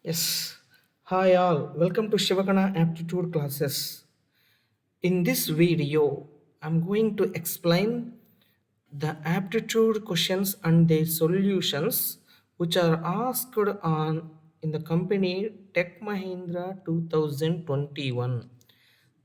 Yes. Hi all. Welcome to Shivakana aptitude classes. In this video, I'm going to explain the aptitude questions and their solutions which are asked on in the company Tech Mahindra 2021,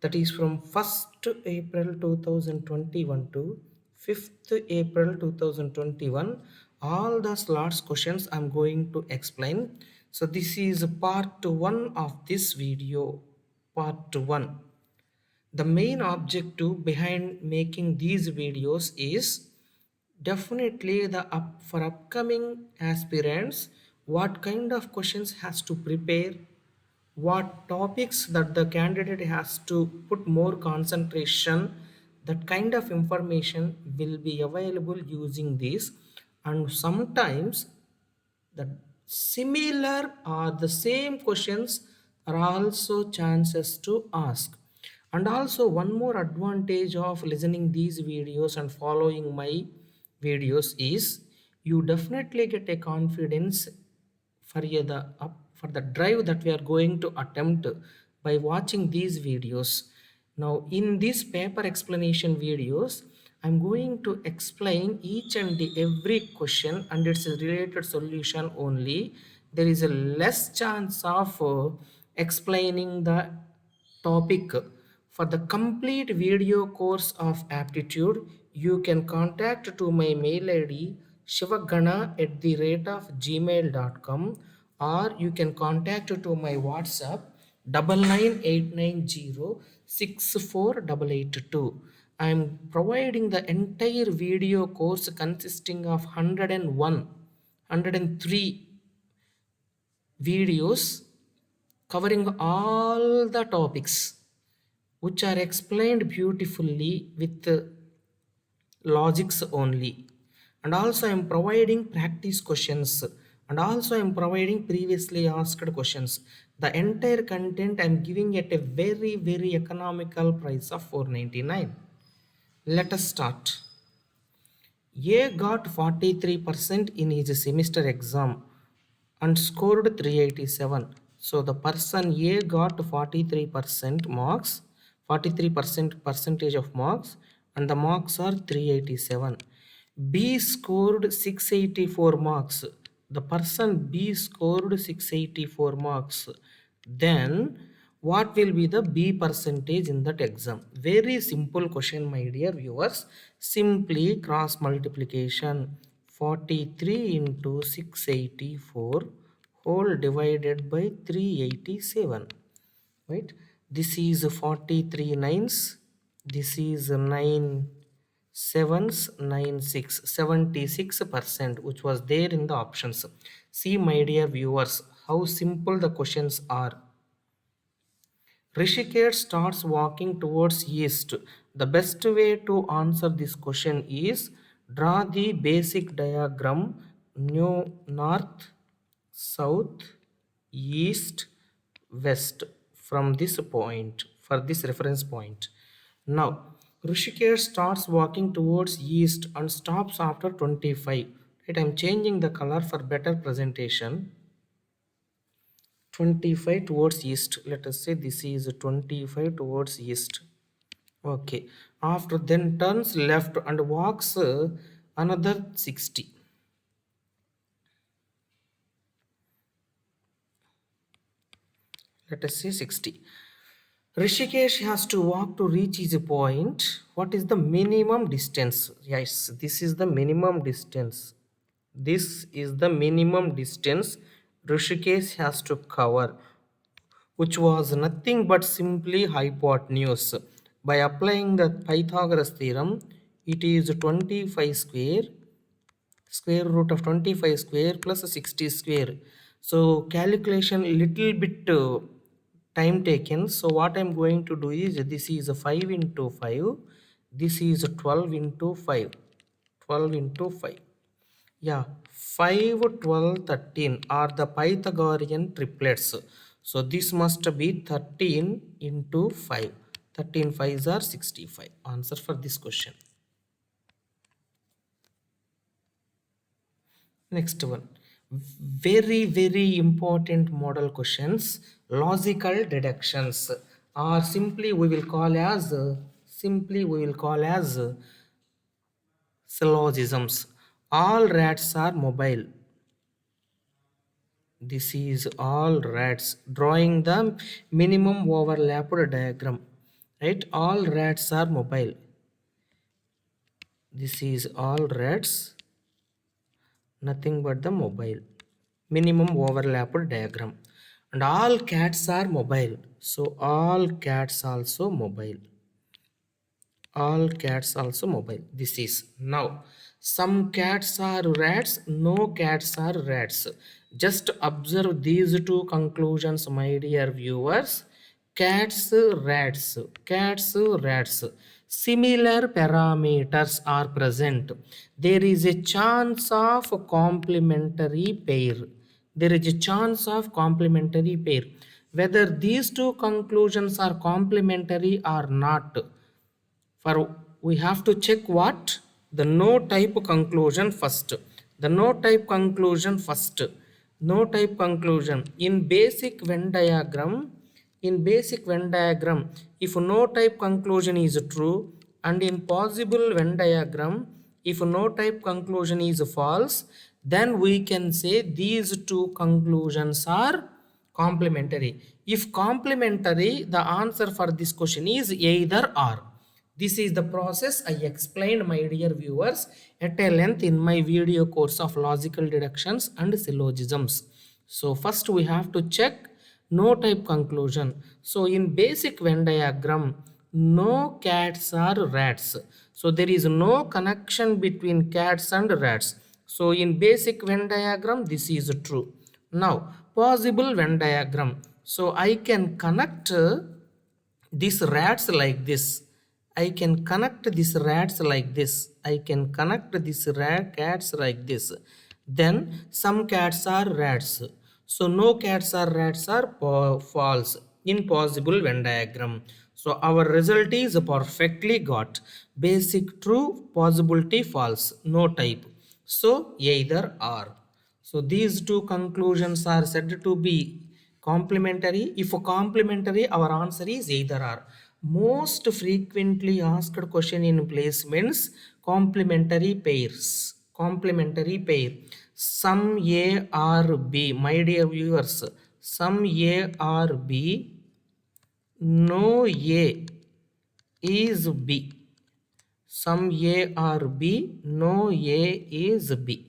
that is from 1st April 2021 to 5th April 2021. All the slots questions I'm going to explain. So this is part 1 of this video. Part 1. The main objective behind making these videos is definitely for upcoming aspirants, what kind of questions has to prepare, what topics that the candidate has to put more concentration, that kind of information will be available using this. And sometimes the similar or the same questions are also chances to ask. And also one more advantage of listening these videos and following my videos is you definitely get a confidence for the drive that we are going to attempt by watching these videos. Now in these paper explanation videos, I'm going to explain each and every question and its related solution only. There is a less chance of explaining the topic. For the complete video course of aptitude, you can contact to my mail id shivagana@gmail.com, or you can contact to my WhatsApp 99890 I am providing the entire video course consisting of 103 videos covering all the topics which are explained beautifully with logics only. And also I am providing practice questions, and also I am providing previously asked questions. The entire content I am giving at a very economical price of 499. Let us start. A got 43% in his semester exam and scored 387. So the person A got 43% marks, 43% percentage of marks, and the marks are 387. B scored 684 marks. The person B scored 684 marks. Then what will be the B percentage in that exam? Very simple question, my dear viewers. Simply cross multiplication. 43 into 684 whole divided by 387, right? This is 43 nines, this is 9 sevens, 76%, which was there in the options. See, my dear viewers, how simple the questions are. Rishikesh starts walking towards east. The best way to answer this question is draw the basic diagram: north, south, east, west from this point for this reference point. Now, Rishikesh starts walking towards east and stops after 25. Right, I'm changing the color for better presentation. 25 towards east, let us say this is 25 towards east. Okay, after then turns left and walks another 60. Let us say 60. Rishikesh has to walk to reach his point. What is the minimum distance? Yes, this is the minimum distance. This is the minimum distance Rishikesh has to cover, which was nothing but simply hypotenuse. By applying the Pythagoras theorem, it is 25 square root of 25 square plus 60 square. So calculation little bit time taken. So what I'm going to do is, this is 5 into 5, this is 12 into 5, 12 into 5. Yeah, 5, 12, 13 are the Pythagorean triplets. So this must be 13 into 5. 13 5s are 65. Answer for this question. Next one. very important model questions, logical deductions, or simply we will call as syllogisms. All rats are mobile. This is all rats. Drawing the minimum overlap diagram. Right? All rats are mobile. This is all rats. Nothing but the mobile. Minimum overlap diagram. And all cats are mobile. So all cats also mobile. All cats also mobile. This is now some cats are rats, no cats are rats. Just observe these two conclusions, my dear viewers. Cats, rats, similar parameters are present. There is a chance of complementary pair. There is a chance of complementary pair. Whether these two conclusions are complementary or not, for we have to check what the no type conclusion first. The no type conclusion first. No type conclusion in basic Venn diagram. In basic Venn diagram, if no type conclusion is true, and in possible Venn diagram, if no type conclusion is false, then we can say these two conclusions are complementary. If complementary, the answer for this question is either or. This is the process I explained, my dear viewers, at a length in my video course of logical deductions and syllogisms. So first we have to check no type conclusion. So in basic Venn diagram, no cats are rats. So there is no connection between cats and rats. So in basic Venn diagram, this is true. Now possible Venn diagram. So I can connect these rats like this. I can connect these rats like this. I can connect these cats like this. Then some cats are rats. So no cats or rats are false in possible Venn diagram. So our result is perfectly got. Basic true, possibility false, no type. So either or. So these two conclusions are said to be complementary. If complementary, our answer is either or. Most frequently asked question in placements, complementary pairs. Complementary pair. Some A or B, my dear viewers, some A or B, no A is B. Some A or B, no A is B.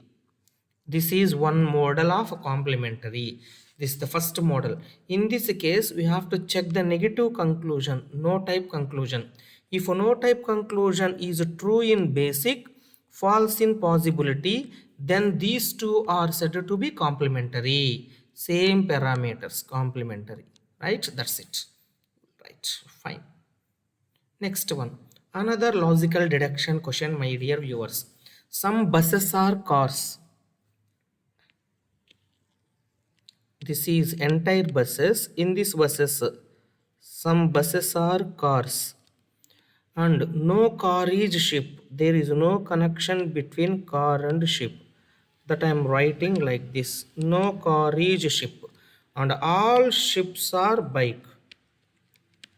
This is one model of complementary. This is the first model. In this case, we have to check the negative conclusion, no type conclusion. If no type conclusion is true in basic, false in possibility, then these two are said to be complementary. Same parameters, complementary. Right? That's it. Right. Fine. Next one. Another logical deduction question, my dear viewers. Some buses are cars. This is entire buses. In these buses, some buses are cars, and no car is ship. There is no connection between car and ship. That I am writing like this. No car is ship, and all ships are bike.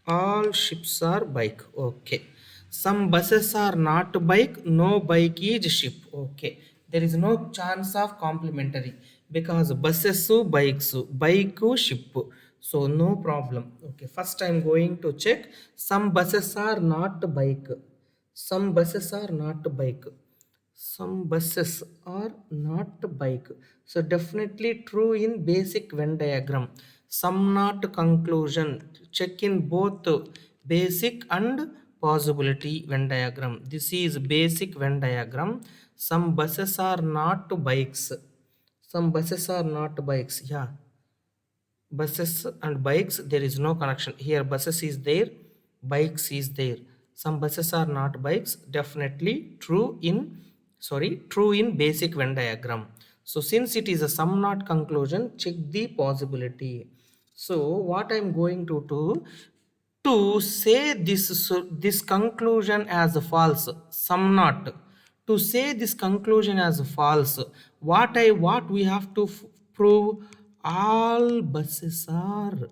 All ships are bike. Okay. Some buses are not bike. No bike is ship. Okay. There is no chance of complementary because buses bikes, bike ship. So no problem. Okay. First I am going to check. Some buses are not bike. Some buses are not bike. Some buses are not bike. So definitely true in basic Venn diagram. Some not conclusion. Check in both basic and possibility Venn diagram. This is basic Venn diagram. Some buses are not bikes. Some buses are not bikes. Yeah. Buses and bikes, there is no connection. Here buses is there, bikes is there. Some buses are not bikes. Definitely true in true in basic Venn diagram. So since it is a sum not conclusion, check the possibility. So what I'm going to do, to say this conclusion as false, sum not, to say this conclusion as false, what we have to prove? All buses are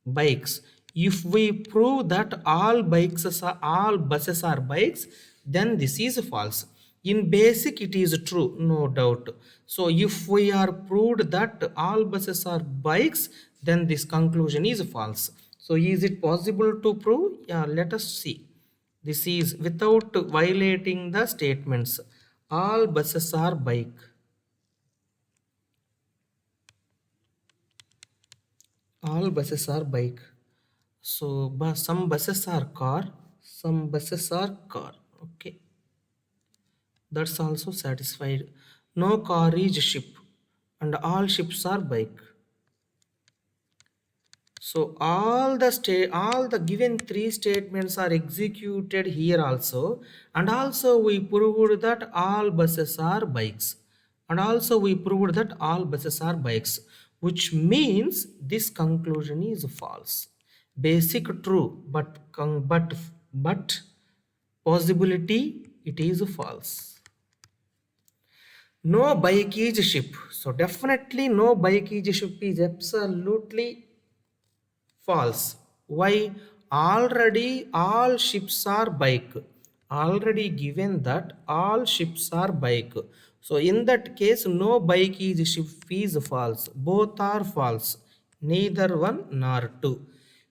bikes. If we prove that all buses are bikes, then this is false. In basic it is true, no doubt. So if we are proved that all buses are bikes, then this conclusion is false. So is it possible to prove? Yeah, let us see. This is without violating the statements. All buses are bike. All buses are bike. So some buses are car, some buses are car. Okay, that's also satisfied. No car is ship, and all ships are bike. So all the given three statements are executed here also, and also we proved that all buses are bikes, and also we proved that all buses are bikes, which means this conclusion is false. Basic true, but possibility it is false. No bike is ship. So definitely no bike is ship is absolutely false. Why? Already all ships are bike. Already given that all ships are bike. So in that case, no bike is ship is false. Both are false. Neither one nor two.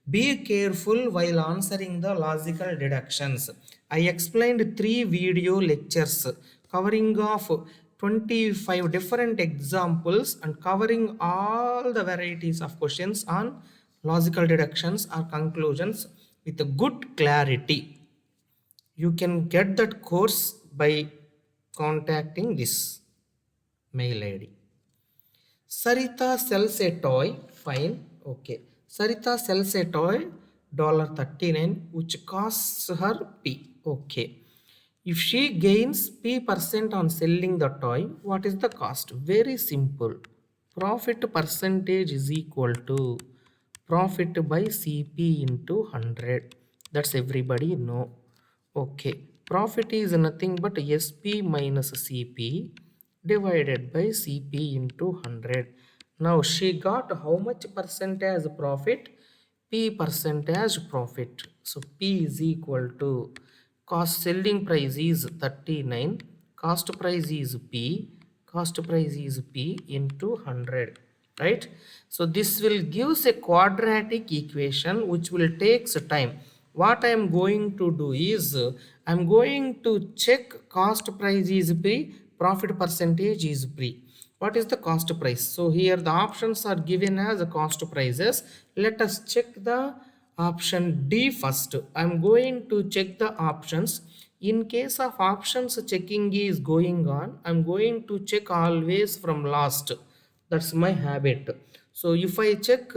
Be careful while answering the logical deductions. I explained 3 video lectures covering of 25 different examples and covering all the varieties of questions on logical deductions or conclusions with a good clarity. You can get that course by contacting this mail ID. Sarita sells a toy. Fine. Okay. Sarita sells a toy $39 which costs her P. Okay. If she gains P% on selling the toy, what is the cost? Very simple. Profit percentage is equal to profit by CP into 100. That's everybody know. Okay. Profit is nothing but SP minus CP divided by CP into 100. Now she got how much percentage profit? P percentage profit. So P is equal to cost selling price is 39, cost price is P, cost price is P into 100, right? So this will gives a quadratic equation which will takes time. What I am going to do is I am going to check cost price is P, profit percentage is P. What is the cost price? So here the options are given as cost prices. Let us check the option D first. I am going to check the options. In case of options checking is going on, I am going to check always from last. That's my habit. So if I check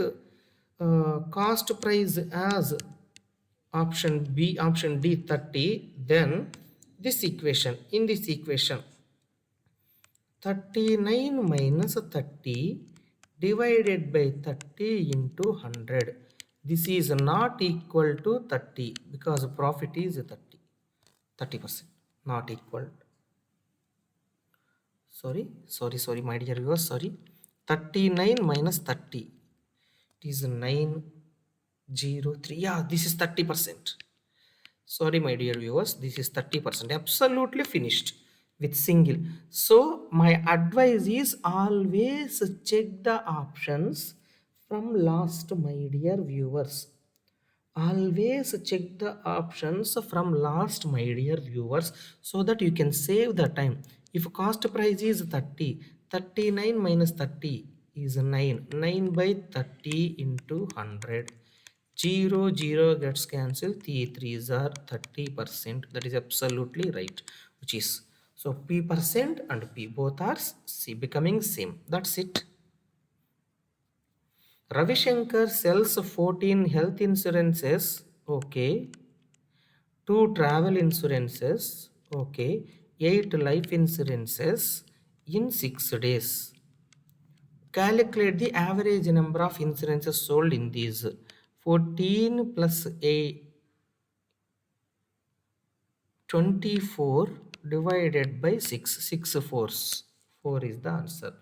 cost price as option B, option D 30, then this equation, in this equation 39 minus 30 divided by 30 into 100. This is not equal to 30 because profit is 30%, not equal. Sorry, my dear viewers, sorry. 39 minus 30. It is 903. Yeah, this is 30%. Sorry, my dear viewers, this is 30%. Absolutely finished with single. So my advice is always check the options from last, my dear viewers. Always check the options from last, my dear viewers, so that you can save the time. If cost price is 30, 39 minus 30 is 9. 9 by 30 into 100. 0 gets cancelled. 3's are 30%. That is absolutely right. Which is, so P% and P both are becoming same. That's it. Ravi Shankar sells 14 health insurances. Okay. 2 travel insurances. Okay. 8 life insurances in 6 days. Calculate the average number of insurances sold in these. 14 plus 8, 24 divided by 6. 6 fours. 4 is the answer.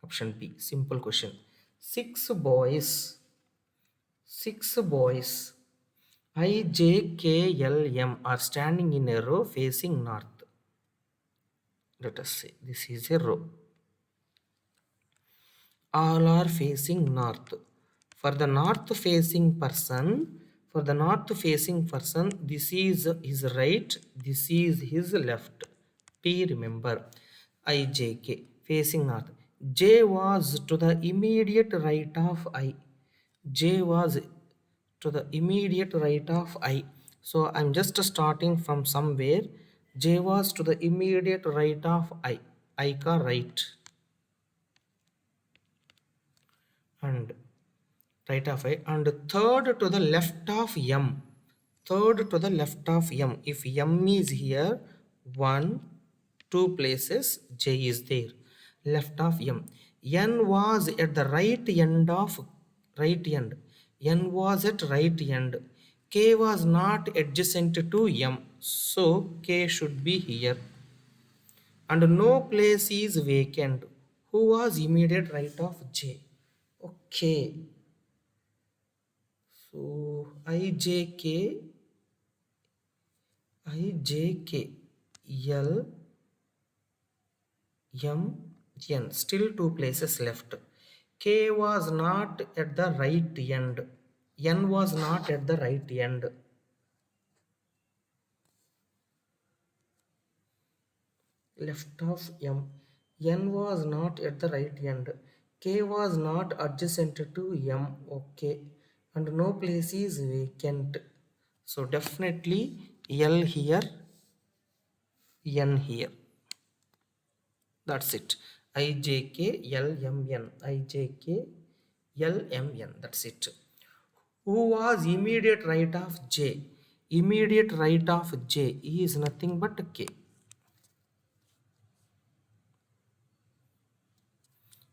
Option B. Simple question. Six boys I, J, K, L, M are standing in a row facing north. Let us say this is a row. All are facing north. For the north facing person, this is his right, this is his left. T, remember. I, J, K facing north. J was to the immediate right of I. J was to the immediate right of I. So I'm just starting from somewhere. J was to the immediate right of I. I ka right. And right of I. And third to the left of M. Third to the left of M. If M is here, 1, 2 places, J is there. Left of M. N was at the right end of right end. N was at right end. K was not adjacent to M. So K should be here. And no place is vacant. Who was immediate right of J? Okay. So I, J, K, L, M, N. Still 2 places left. K was not at the right end. N was not at the right end. Left of M. N was not at the right end. K was not adjacent to M. Okay. And no place is vacant. So definitely L here, N here. That's it. I, J, K, L, M, N. I, J, K, L, M, N. That's it. Who was immediate right of J? Immediate right of J is nothing but K.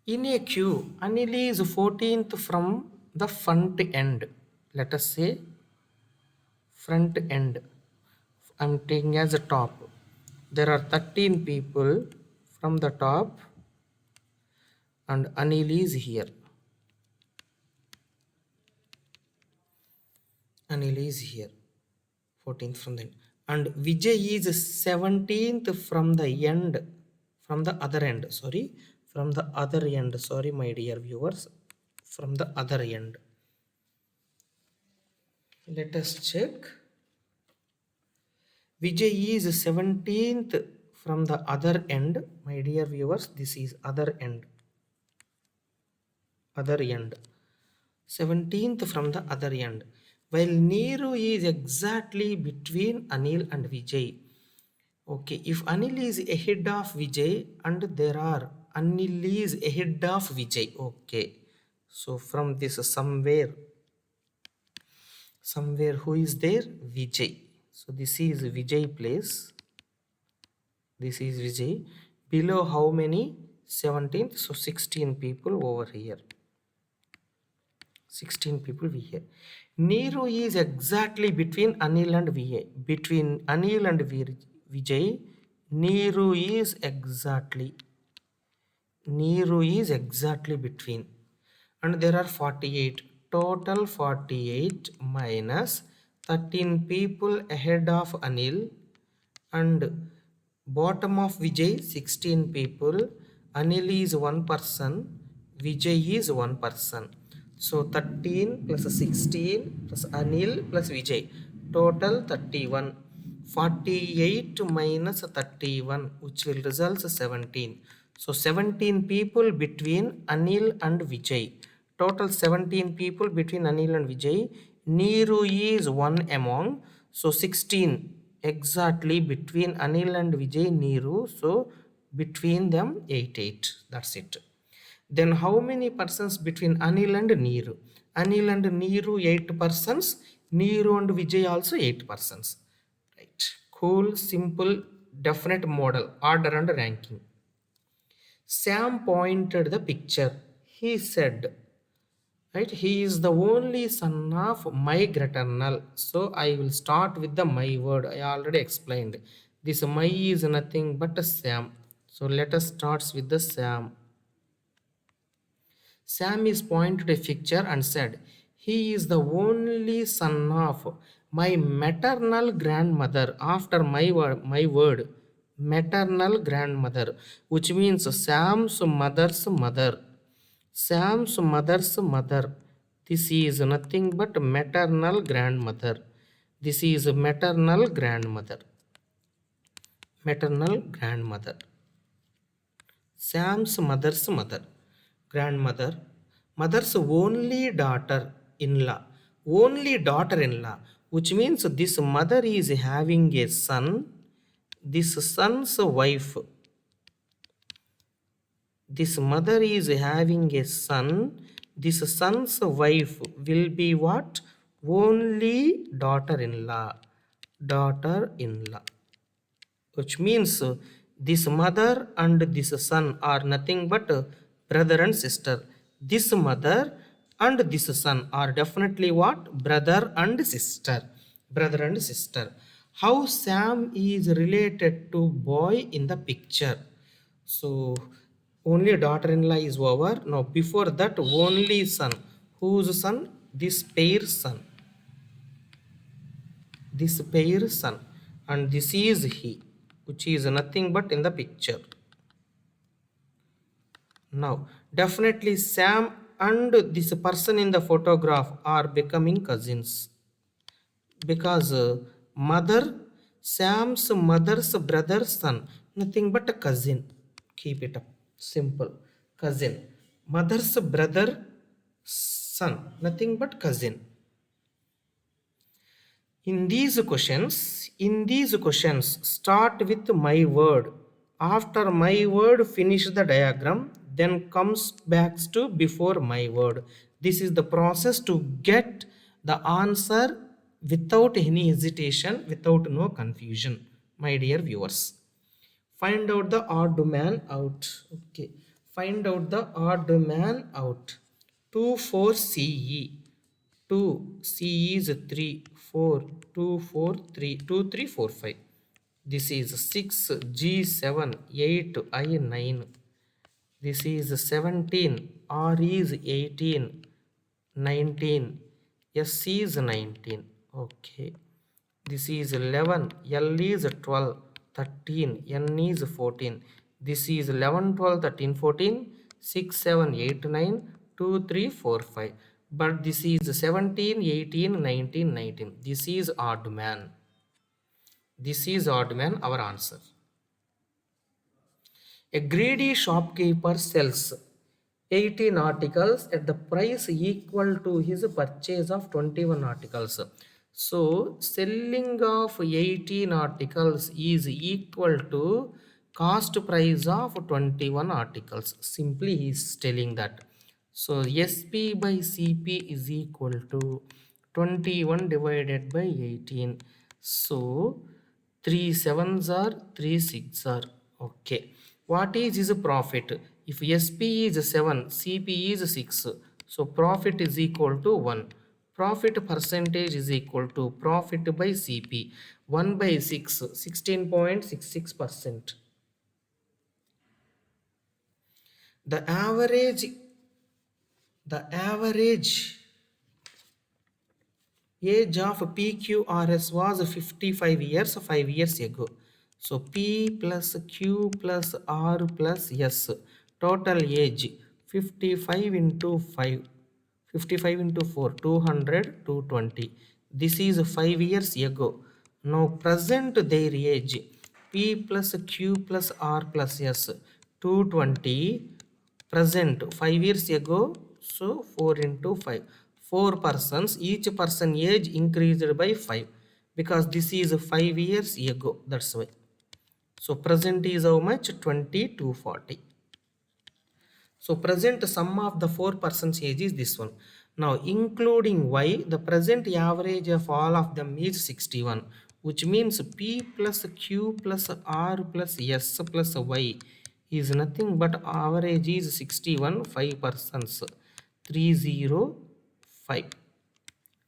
In a queue, Anil is 14th from the front end. Let us say front end. I'm taking as a top. There are 13 people from the top and Anil is here. Anil is here. 14th from the end. And Vijay is 17th from the end. From the other end. Sorry. From the other end. Sorry, my dear viewers. From the other end. Let us check. Vijay is 17th from the other end. My dear viewers, this is other end. Other end. 17th from the other end. While Neeru is exactly between Anil and Vijay. Okay, if Anil is ahead of Vijay and there are Anil is ahead of Vijay. Okay, so from this somewhere who is there? Vijay. So this is Vijay place. This is Vijay. Below how many? 17th. So 16 people over here. 16 people we here. Neeru is exactly between Anil and Vijay. Between Anil and Vijay, Neeru is exactly between. And there are 48. Total 48 minus 13 people ahead of Anil and bottom of Vijay 16 people. Anil is 1 person. Vijay is 1 person. So 13 plus 16 plus Anil plus Vijay. Total 31. 48 minus 31 which will result 17. So 17 people between Anil and Vijay. Total 17 people between Anil and Vijay. Neeru is one among. So 16 exactly between Anil and Vijay Neeru. So between them 8. That's it. Then how many persons between Anil and Neeru? Anil and Neeru 8 persons. Neeru and Vijay also 8 persons. Right. Cool, simple, definite model, order and ranking. Sam pointed the picture. He said, right, he is the only son of my graternal. So I will start with the my word. I already explained. This my is nothing but a Sam. So let us start with the Sam. Sam is pointed a picture and said, "He is the only son of my maternal grandmother." After my word, maternal grandmother, which means Sam's mother's mother. Sam's mother's mother. This is nothing but maternal grandmother. This is maternal grandmother. Maternal grandmother. Sam's mother's mother, grandmother, mother's only daughter in law, which means this mother is having a son, this son's wife, this mother is having a son, this son's wife will be what? Only daughter in law, daughter in law, which means this mother and this son are nothing but brother and sister. This mother and this son are definitely what? Brother and sister. Brother and sister. How Sam is related to boy in the picture? So only daughter-in-law is over. Now before that only son. Whose son? This pair son. This pair son, and this is he, which is nothing but in the picture. Now definitely Sam and this person in the photograph are becoming cousins, because mother, Sam's mother's brother's son, nothing but a cousin. Keep it up simple. Cousin, mother's brother son, nothing but cousin. In these questions, start with my word. After my word, finish the diagram, then comes back to before my word. This is the process to get the answer without any hesitation, without no confusion, my dear viewers. Find out the odd man out. Okay. Find out the odd man out. 2, 4 CE. 2 C is 3, 4, 2, 4, 3, 2, 3, 4, 5. This is 6 G 7, 8 I 9. This is 17, R is 18, 19, S is 19. Okay. This is 11, L is 12, 13, N is 14. This is 11, 12, 13, 14, 6, 7, 8, 9, 2, 3, 4, 5. But this is 17, 18, 19, 19. This is odd man. This is odd man, our answer. A greedy shopkeeper sells 18 articles at the price equal to his purchase of 21 articles. So, selling of 18 articles is equal to cost price of 21 articles. Simply he is telling that. So, SP by CP is equal to 21 divided by 18. So, 3 sevens are 3 6 are. Okay. What is his profit? If SP is 7, CP is 6. So profit is equal to 1. Profit percentage is equal to profit by CP. 1 by 6, 16.66%. The average age of PQRS was 55 years 5 years ago. So P plus Q plus R plus S, total age 55 into 5, 55 into 4, 200, 220. This is 5 years ago. Now present their age, P plus Q plus R plus S, 220, present 5 years ago. So 4 into 5, 4 persons, each person age increased by 5, because this is 5 years ago, that's why. So present is how much? 20 to 40. So present sum of the 4 persons age is this one. Now including Y, the present average of all of them is 61, which means P plus Q plus R plus S plus Y is nothing but average is 61, 5 persons, 305.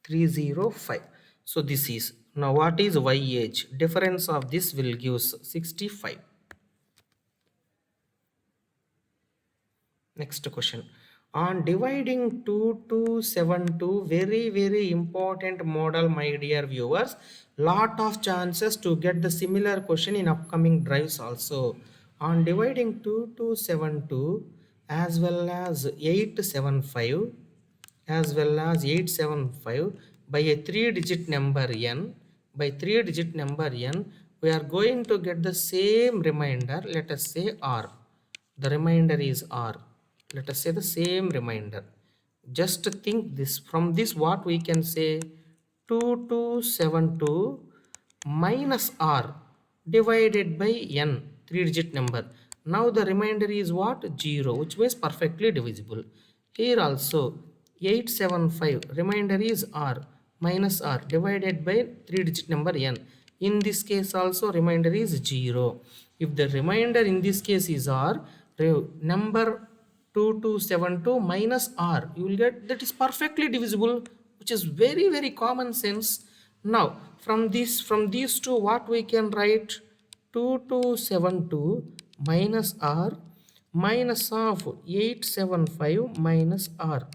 305. So this is, now what is Y age? Difference of this will give 65. Next question. On dividing 2 to 72, very important model, my dear viewers. Lot of chances to get the similar question in upcoming drives also. On dividing 2 to 72 as well as 875 as well as 875 by a 3-digit number n, by 3-digit number n, we are going to get the same remainder. Let us say r. The remainder is r. Let us say the same remainder. Just think this, from this what we can say, 2272 minus r divided by n, 3-digit number. Now the remainder is what? 0, which means perfectly divisible. Here also 875 remainder is r minus r divided by 3-digit number n. In this case also remainder is 0. If the remainder in this case is r, number 2272 minus r, you will get that is perfectly divisible, which is very common sense. Now from these two, what we can write? 2272 minus r minus of 875 minus r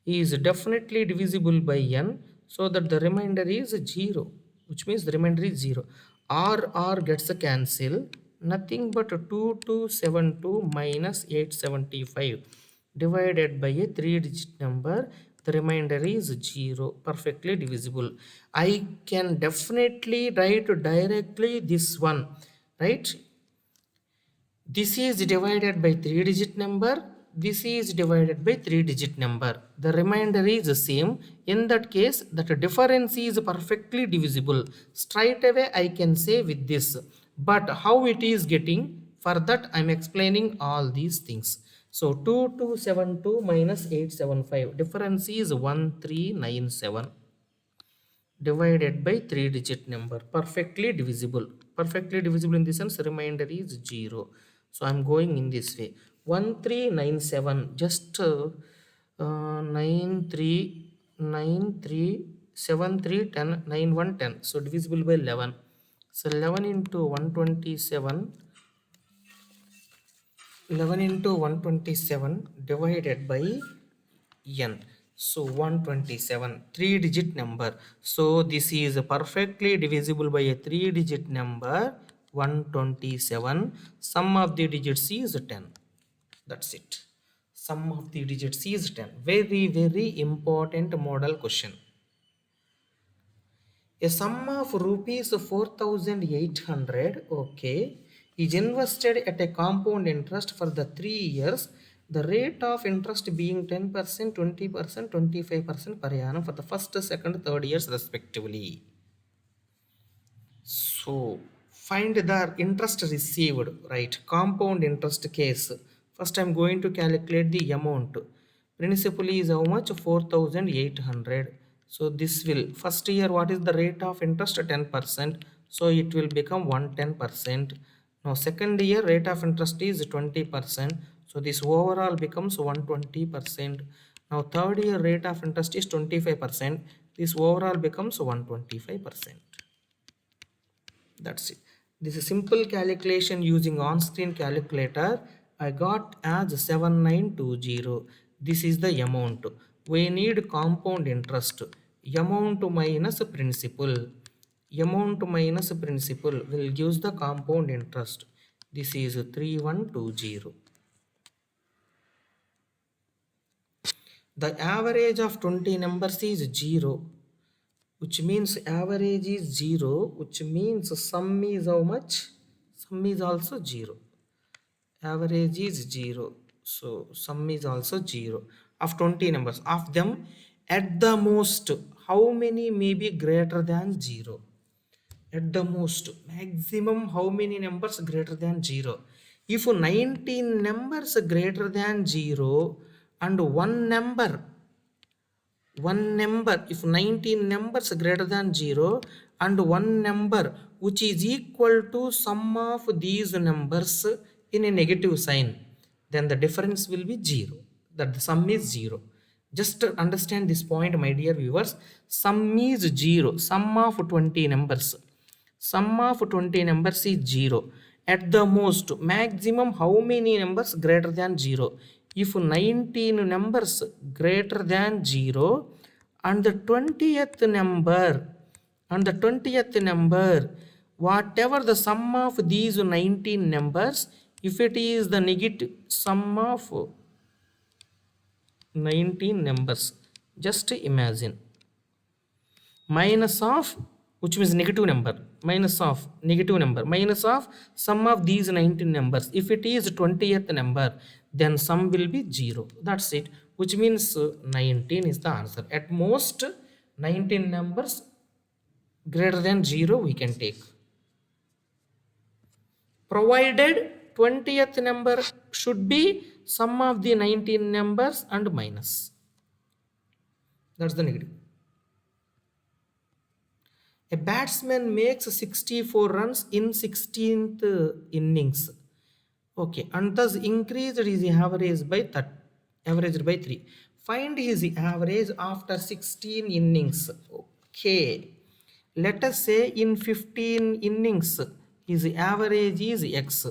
is definitely divisible by n, so that the remainder is 0, which means the remainder is 0. R gets a cancel, nothing but 2272 minus 875 divided by a 3-digit number. The remainder is 0, perfectly divisible. I can definitely write directly this one, right? This is divided by 3-digit number. This is divided by 3-digit number. The remainder is the same. In that case, that difference is perfectly divisible. Straight away I can say with this. But how it is getting? For that I am explaining all these things. So 2272 minus 875. Difference is 1397 divided by 3-digit number, perfectly divisible. Perfectly divisible in the sense remainder is 0. So I'm going in this way. 1397, just 93937310 9110. So divisible by 11. So 11 into 127, 11 into 127 divided by n. So 127, 3-digit number. So this is perfectly divisible by a 3-digit number, 127. Sum of the digits is 10. That's it. Sum of the digits is 10. Very important model question. A sum of rupees 4,800, okay, is invested at a compound interest for the 3 years. The rate of interest being 10%, 20%, 25% per annum for the first, second, third years respectively. So find the interest received, right? Compound interest case. First I'm going to calculate the amount. Principal is how much? 4,800. So this will, first year what is the rate of interest? 10%. So it will become 110%. Now second year rate of interest is 20%. So this overall becomes 120%. Now third year rate of interest is 25%. This overall becomes 125%. That's it. This is simple calculation using on-screen calculator. I got as 7920. This is the amount. We need compound interest. Amount minus principal. Amount minus principal will give the compound interest. This is 3120. The average of 20 numbers is 0, which means average is 0, which means sum is how much? Sum is also 0. Average is 0, so sum is also 0 of 20 numbers. Of them, at the most, how many may be greater than 0? At the most, maximum how many numbers greater than 0? If 19 numbers greater than 0 and one number, if 19 numbers greater than 0 and one number which is equal to sum of these numbers in a negative sign, then the difference will be 0, that the sum is 0. Just understand this point, my dear viewers. Sum is 0. Sum of 20 numbers, sum of 20 numbers is 0. At the most, maximum how many numbers greater than 0? if 19 numbers greater than 0 and the 20th number, whatever the sum of these 19 numbers, if it is the negative sum of 19 numbers, just imagine, minus of, which means negative number, minus of negative number, minus of sum of these 19 numbers. If it is 20th number, then sum will be 0. That's it, which means 19 is the answer. At most 19 numbers greater than 0 we can take, provided 20th number should be sum of the 19 numbers and minus. That's the negative. A batsman makes 64 runs in 16th innings. Okay, and thus increased his average by 3. Find his average after 16 innings. Okay, let us say in 15 innings his average is x.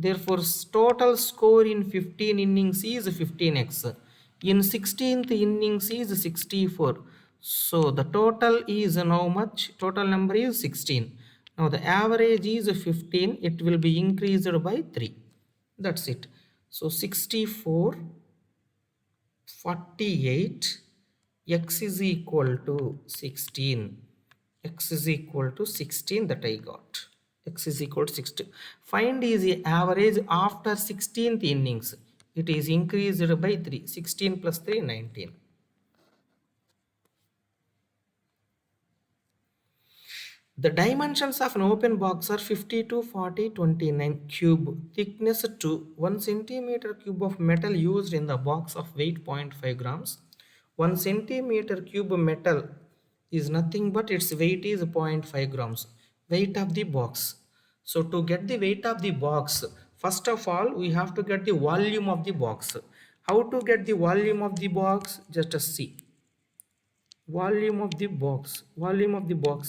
Therefore, total score in 15 innings is 15x. In 16th innings is 64. So the total is how much? Total number is 16. Now the average is 15. It will be increased by 3. That's it. So 64, 48, x is equal to 16. X is equal to 16 that I got. X is equal to 16. Find is the average after 16th innings. It is increased by 3. 16 plus 3, 19. The dimensions of an open box are 52, 40, 29 cube. Thickness 2. 1 centimeter cube of metal used in the box of weight 0.5 grams. 1 centimeter cube metal is nothing but its weight is 0.5 grams. Weight of the box. So to get the weight of the box, first of all we have to get the volume of the box. How to get the volume of the box? Just see. Volume of the box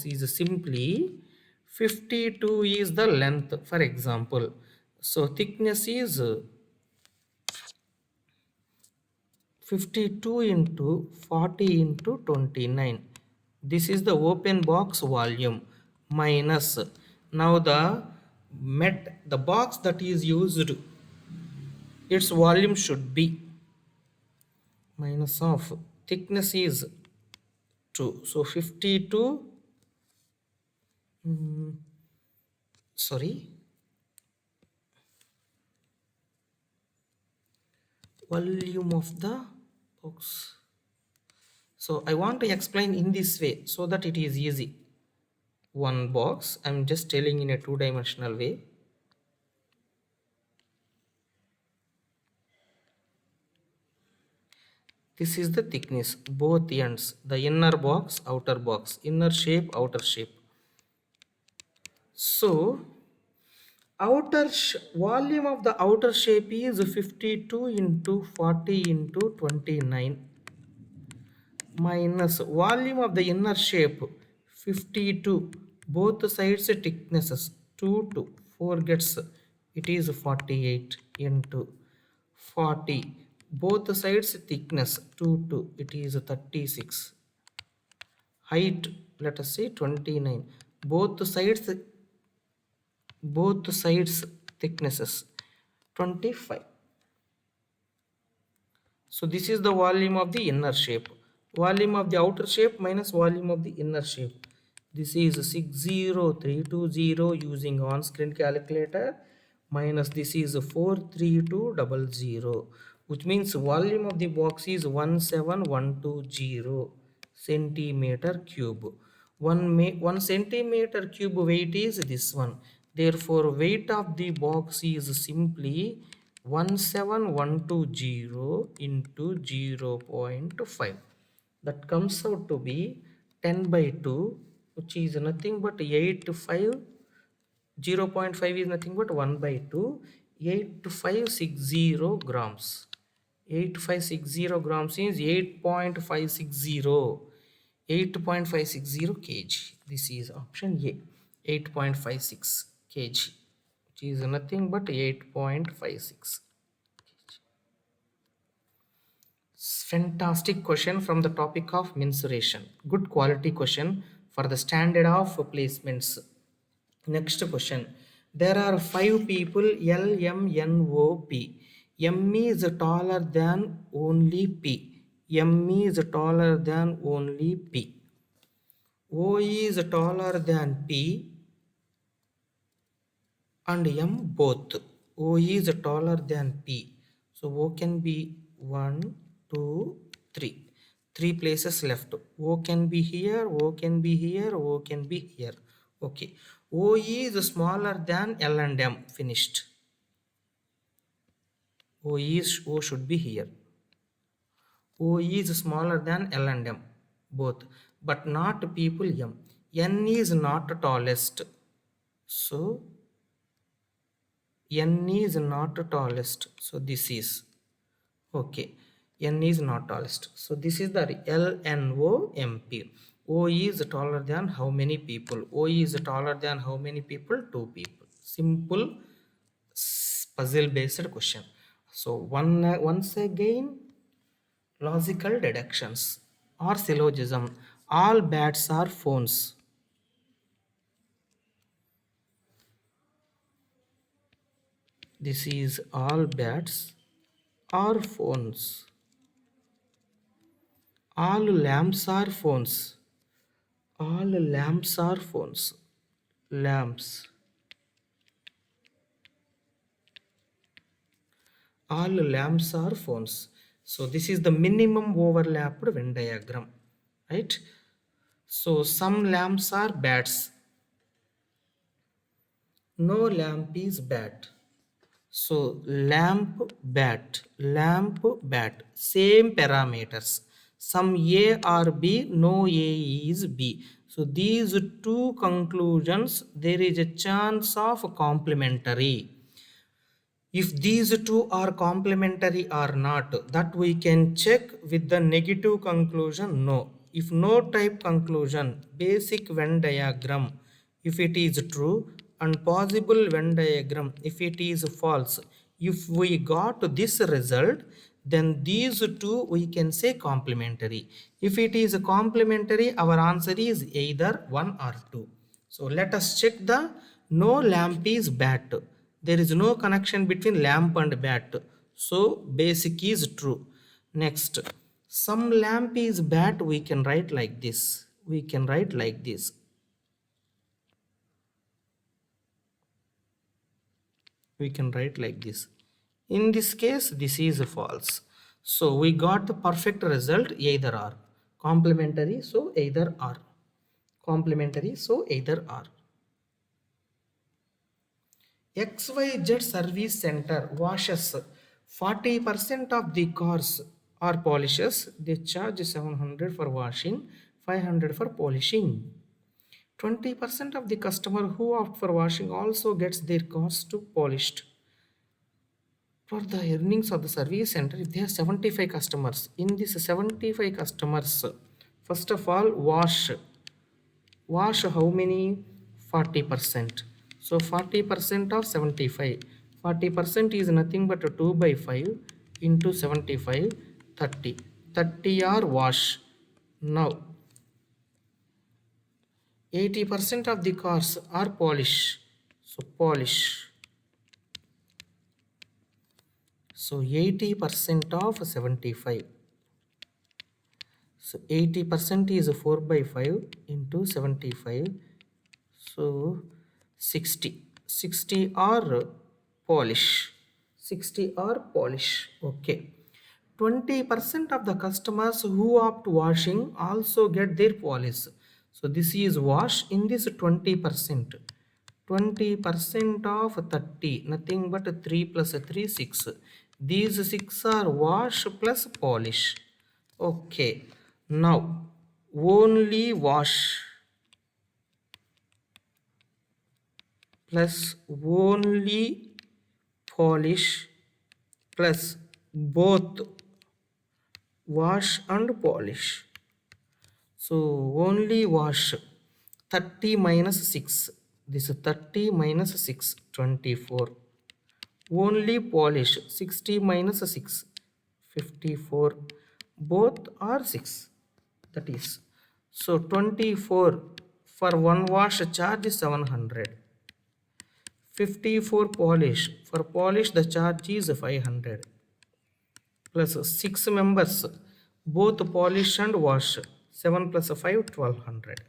is simply 52 is the length, for example. So thickness is 52 into 40 into 29. This is the open box volume minus, now the box that is used, its volume should be minus of thickness is 2. So 52, volume of the box. So I want to explain in this way so that it is easy. One box, I'm just telling in a two-dimensional way. This is the thickness, both ends, the inner box, outer box, inner shape, outer shape. So volume of the outer shape is 52 into 40 into 29 minus volume of the inner shape 52, both sides thicknesses 2 to 4 gets, it is 48 into 40, both sides thickness 2 to, it is 36, height let us say 29, both sides thicknesses 25. So this is the volume of the inner shape. Volume of the outer shape minus volume of the inner shape. This is 60320 using on-screen calculator minus this is 43200, which means volume of the box is 17120 centimeter cube. 1 centimeter cube weight is this one. Therefore, weight of the box is simply 17120 into 0.5. That comes out to be 10 by 2, which is nothing but 85. 0.5 is nothing but 1 by 2. 8560 grams. 8560 grams is 8.560. 8.560 kg. This is option A. 8.56 kg, which is nothing but 8.56 kg. Fantastic question from the topic of mensuration. Good quality question for the standard of placements. Next question. There are 5 people L, M, N, O, P. M is taller than only P. M is taller than only P. O is taller than P and M both. O is taller than P. So O can be 1, 2, 3. 3 places left. O can be here, O can be here, O can be here. Okay. O is smaller than L and M. Finished. O should be here. O is smaller than L and M. Both. But not people M. N is not tallest. So N is not tallest. So this is okay. N is not tallest. So this is the LNOMP. O is taller than how many people? O is taller than how many people? 2 people. Simple puzzle based question. So once again, logical deductions or syllogism. All bats are phones. This is all bats are phones. All lamps are phones. All lamps are phones. Lamps. All lamps are phones. So this is the minimum overlapped Venn diagram, right? So some lamps are bats. No lamp is bat. So lamp, bat, same parameters. Some A or B, no A is B. So these two conclusions, there is a chance of complementary. If these two are complementary or not, that we can check with the negative conclusion, no. If no type conclusion, basic Venn diagram, if it is true, and possible Venn diagram, if it is false, if we got this result, then these two we can say complementary. If it is complementary, our answer is either 1 or 2. So let us check the no lamp is bat. There is no connection between lamp and bat. So basic is true. Next, some lamp is bat, we can write like this. We can write like this. We can write like this. In this case, this is false. So we got the perfect result either or. Complementary, so either or. Complementary, so either or. XYZ service center washes 40% of the cars or polishes. They charge 700 for washing, 500 for polishing. 20% of the customer who opt for washing also gets their cars to polished. For the earnings of the service center, if they have 75 customers, in this 75 customers, first of all, wash how many? 40%. So 40% of 75. 40% is nothing but 2 by 5 into 75, 30. 30 are wash. Now 80% of the cars are polish. So polish. So 80% of 75. So 80% is 4 by 5 into 75. So 60. 60 are polish. 60 are polish. Okay. 20% of the customers who opt washing also get their polish. So this is wash in this 20%. 20% of 30, nothing but 3 plus 3, 6. These 6 are wash plus polish. Okay. Now, only wash plus only polish plus both wash and polish. So only wash 30 minus 6. This is 30 minus 6, 24. Only polish 60 minus 6, 54. both are 6, that is, so 24 for one wash charge is 700. 54 polish, for polish the charge is 500, plus 6 members both polish and wash, 7 plus 5 1200.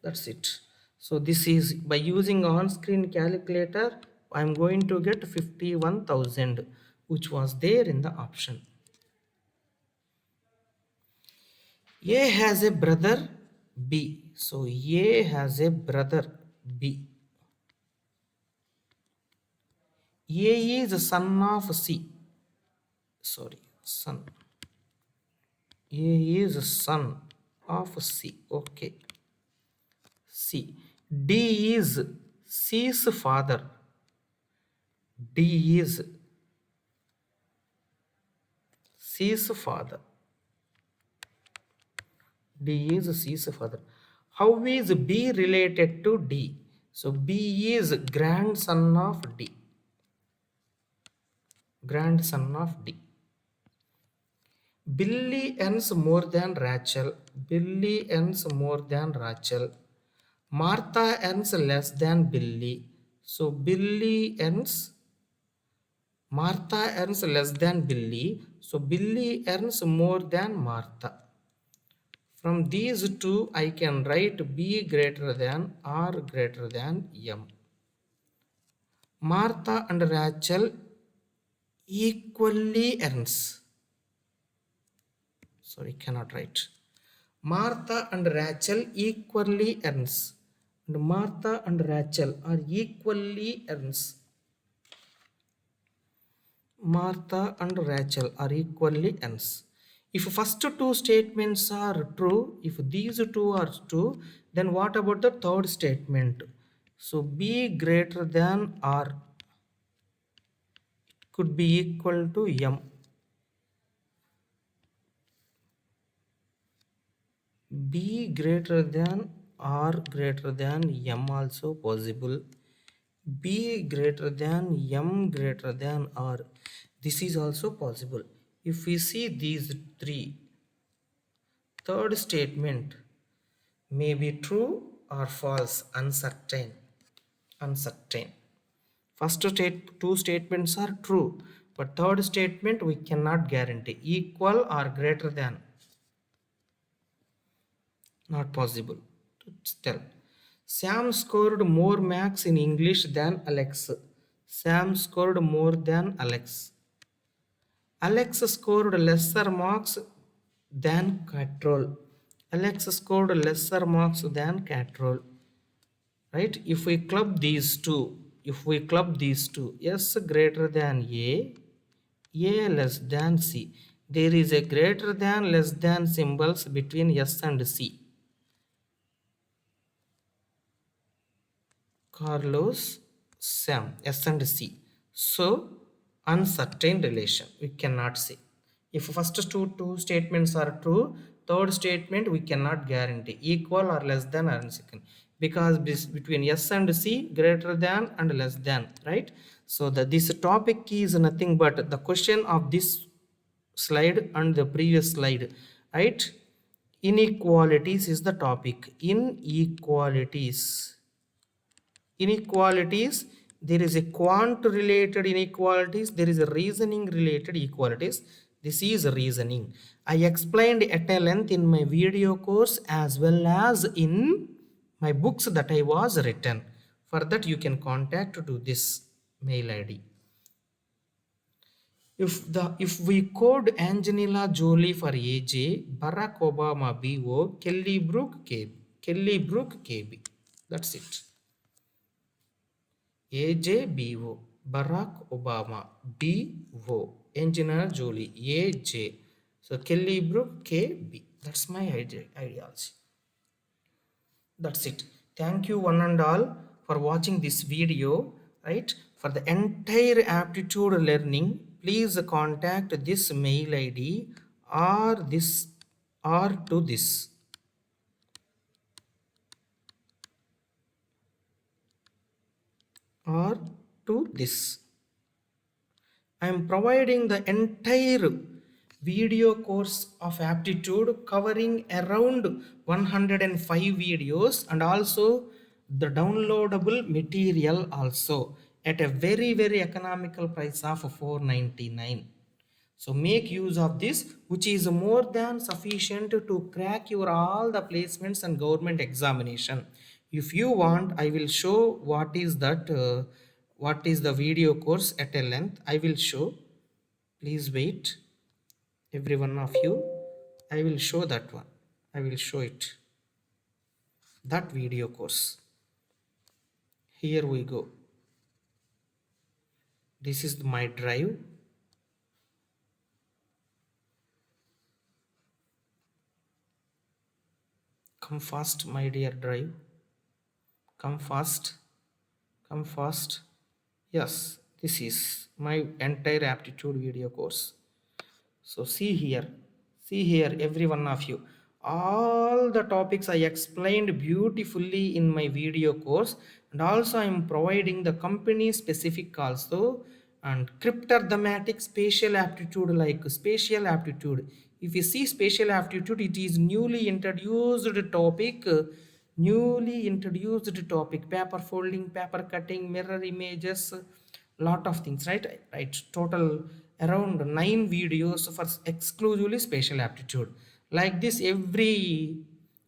That's it. So this is by using on-screen calculator, I'm going to get 51,000, which was there in the option. A has a brother B. So A has a brother B. A is a son of C. Sorry, son. A is a son of C. Okay. C. D is C's father. D is C's father. D is C's father. How is B related to D? So B is grandson of D. Grandson of D. Billy earns more than Rachel. Billy earns more than Rachel. Martha earns less than Billy. So Billy earns, Martha earns less than Billy. So Billy earns more than Martha. From these two, I can write B greater than or greater than M. Martha and Rachel equally earns. Sorry, cannot write. Martha and Rachel equally earns. And Martha and Rachel are equally earns. Martha and Rachel are equally earns. If first two statements are true, if these two are true, then what about the third statement? So B greater than or could be equal to M. B greater than or greater than M also possible. B greater than M greater than or, this is also possible. If we see these three, third statement may be true or false, uncertain. Uncertain. Two statements are true, but third statement we cannot guarantee. Equal or greater than, not possible to tell. Sam scored more marks in English than Alex. Sam scored more than Alex. Alex scored lesser marks than Catrol. Alex scored lesser marks than Catrol. Right? If we club these two, S greater than A less than C. There is a greater than less than symbols between S and C. Carlos, Sam, S and C. So, uncertain relation, we cannot say. If first two statements are true, third statement we cannot guarantee. Equal or less than or second. Because between S and C, greater than and less than, right? So, this topic is nothing but the question of this slide and the previous slide, right? Inequalities is the topic. Inequalities, there is a quant related inequalities, there is a reasoning related equalities. This is reasoning. I explained at a length in my video course as well as in my books that I was written. For that you can contact to this mail id. If we code Angelina Jolie for AJ, Barack Obama BO, Kelly Brook KB. That's it. AJBO, Barack Obama, BO, Angelina Jolie, AJ. So Kelly Brook, KB. That's my ideology. That's it. Thank you one and all for watching this video. Right? For the entire aptitude learning, please contact this mail ID or this or to this. Or to this. I am providing the entire video course of aptitude covering around 105 videos and also the downloadable material also at a very economical price of 499. So make use of this, which is more than sufficient to crack your all the placements and government examination. If you want, I will show what is that, what is the video course at a length. I will show. Please wait, every one of you. I will show that one. I will show it. That video course. Here we go. This is my drive. Come fast, my dear drive. Come fast. Come fast. Yes, this is my entire aptitude video course. So see here, every one of you. All the topics I explained beautifully in my video course, and also I am providing the company specific also, and cryptarithmetic spatial aptitude, like spatial aptitude. If you see spatial aptitude, it is newly introduced topic, paper folding, paper cutting, mirror images, lot of things, right, total around 9 videos for exclusively spatial aptitude. Like this, every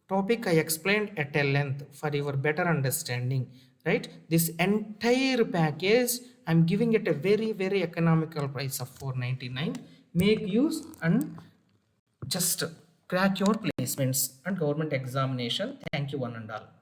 topic I explained at a length for your better understanding, right? This entire package I'm giving it a very economical price of 499. Make use and just crack your placements and government examination. Thank you one and all.